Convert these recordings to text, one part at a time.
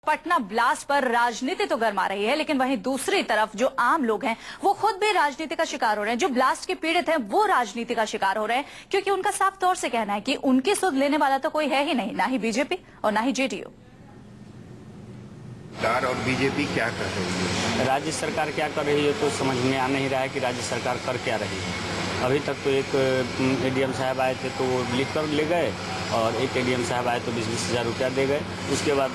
Patna blast पर राजनीति तो गर्मा रही है, लेकिन वहीं दूसरी तरफ जो आम लोग हैं वो खुद भी राजनीति का शिकार हो रहे हैं। जो ब्लास्ट के पीड़ित हैं वो राजनीति का शिकार हो रहे हैं, क्योंकि उनका साफ तौर से कहना है कि उनकी सुध लेने वाला तो कोई है ही नहीं, ना ही बीजेपी और ना ही जेडीयू। सरकार और बीजेपी क्या कर रही है? राज्य सरकार क्या कर रही है तो समझ में आ नहीं रहा है कि राज्य सरकार कर क्या रही है। अभी तक तो एक एडीएम साहब आए थे तो वो लिख कर ले गए, और एक एडीएम साहब आए तो 20-20 हज़ार रुपया दे गए। उसके बाद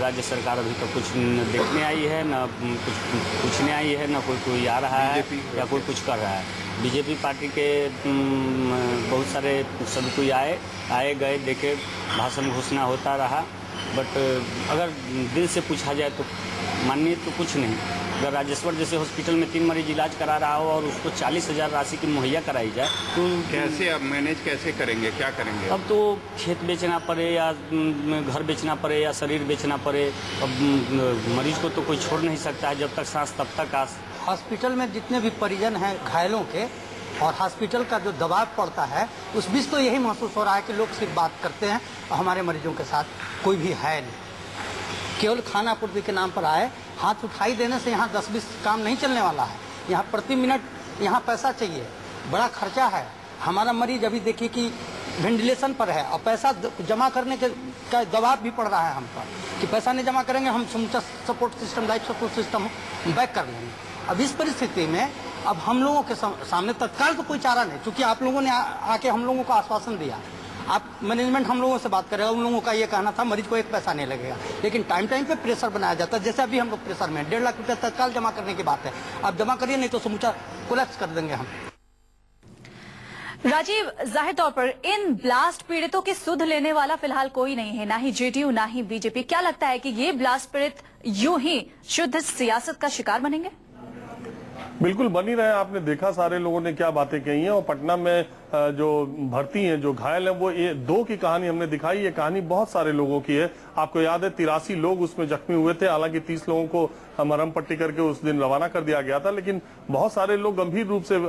राज्य सरकार अभी तक कुछ न देखने आई है, न कुछ पूछने आई है, न कोई आ रहा है या कोई कुछ कर रहा है। बीजेपी पार्टी के बहुत सारे सब कोई आए गए, देखे, भाषण घोषणा होता रहा, बट अगर दिल से पूछा जाए तो माननीय तो कुछ नहीं। अगर राजेश्वर जैसे हॉस्पिटल में 3 मरीज इलाज करा रहा हो और उसको 40,000 राशि की मुहैया कराई जाए तो कैसे अब मैनेज कैसे करेंगे, क्या करेंगे? अब तो खेत बेचना पड़े या घर बेचना पड़े या शरीर बेचना पड़े, अब मरीज को तो कोई छोड़ नहीं सकता है। जब तक सांस तब तक आस। हॉस्पिटल में जितने भी परिजन हैं घायलों के और हॉस्पिटल का जो दबाव पड़ता है, उस बीच तो यही महसूस हो रहा है कि लोग सिर्फ बात करते हैं और हमारे मरीजों के साथ कोई भी है नहीं। केवल खाना पूर्ति के नाम पर आए, हाथ उठाई देने से यहाँ 10-20 काम नहीं चलने वाला है। यहाँ प्रति मिनट यहाँ पैसा चाहिए, बड़ा खर्चा है। हमारा मरीज अभी देखिए कि वेंटिलेशन पर है और पैसा जमा करने का दबाव भी पड़ रहा है हम पर कि पैसा नहीं जमा करेंगे हम समूचा support system, life support system back कर लेंगे। अब इस परिस्थिति में अब हम लोगों के सामने तत्काल तो कोई चारा नहीं, क्योंकि आप लोगों ने आके हम लोगों को आश्वासन दिया। आप मैनेजमेंट हम लोगों से बात करेगा, उन लोगों का ये कहना था मरीज को एक पैसा नहीं लगेगा, लेकिन टाइम पे प्रेशर बनाया जाता है। जैसे अभी हम लोग प्रेशर में 1.5 लाख रुपया तत्काल जमा करने की बात है। आप जमा करिए, नहीं तो समूचा कोलैप्स कर देंगे हम। राजीव, जाहिर तौर पर इन ब्लास्ट पीड़ितों की सुध लेने वाला फिलहाल कोई नहीं है, ना ही जेडीयू ना ही बीजेपी। क्या लगता है कि ये ब्लास्ट पीड़ित यूं ही शुद्ध सियासत का शिकार बनेंगे? बिल्कुल बनी रहे। आपने देखा सारे लोगों ने क्या बातें कही हैं, और पटना में जो भर्ती हैं, जो घायल हैं, वो ये 2 की कहानी हमने दिखाई। ये कहानी बहुत सारे लोगों की है। आपको याद है 83 लोग उसमें जख्मी हुए थे। हालांकि 30 लोगों को मरहम पट्टी करके उस दिन रवाना कर दिया गया था, लेकिन बहुत सारे लोग गंभीर रूप से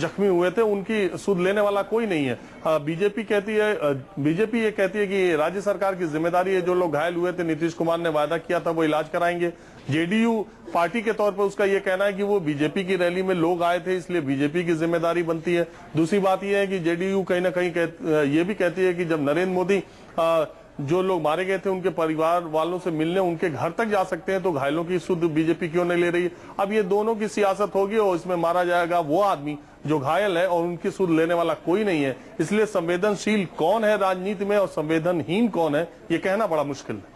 जख्मी हुए थे। उनकी सुध लेने वाला कोई नहीं है। बीजेपी ये कहती है कि राज्य सरकार की जिम्मेदारी है। जो लोग घायल हुए थे, नीतीश कुमार ने वादा किया था वो इलाज कराएंगे। जेडीयू पार्टी के तौर पर उसका ये कहना है कि वो बीजेपी की रैली में लोग आए थे, इसलिए बीजेपी की जिम्मेदारी बनती है। दूसरी बात यह है कि जेडीयू कहीं ना कहीं ये भी कहती है कि जब नरेंद्र मोदी जो लोग मारे गए थे उनके परिवार वालों से मिलने उनके घर तक जा सकते हैं, तो घायलों की सुध बीजेपी क्यों नहीं ले रही है? अब ये दोनों की सियासत होगी और इसमें मारा जाएगा वो आदमी जो घायल है, और उनकी सुध लेने वाला कोई नहीं है। इसलिए संवेदनशील कौन है राजनीति में और संवेदनहीन कौन है, ये कहना बड़ा मुश्किल है।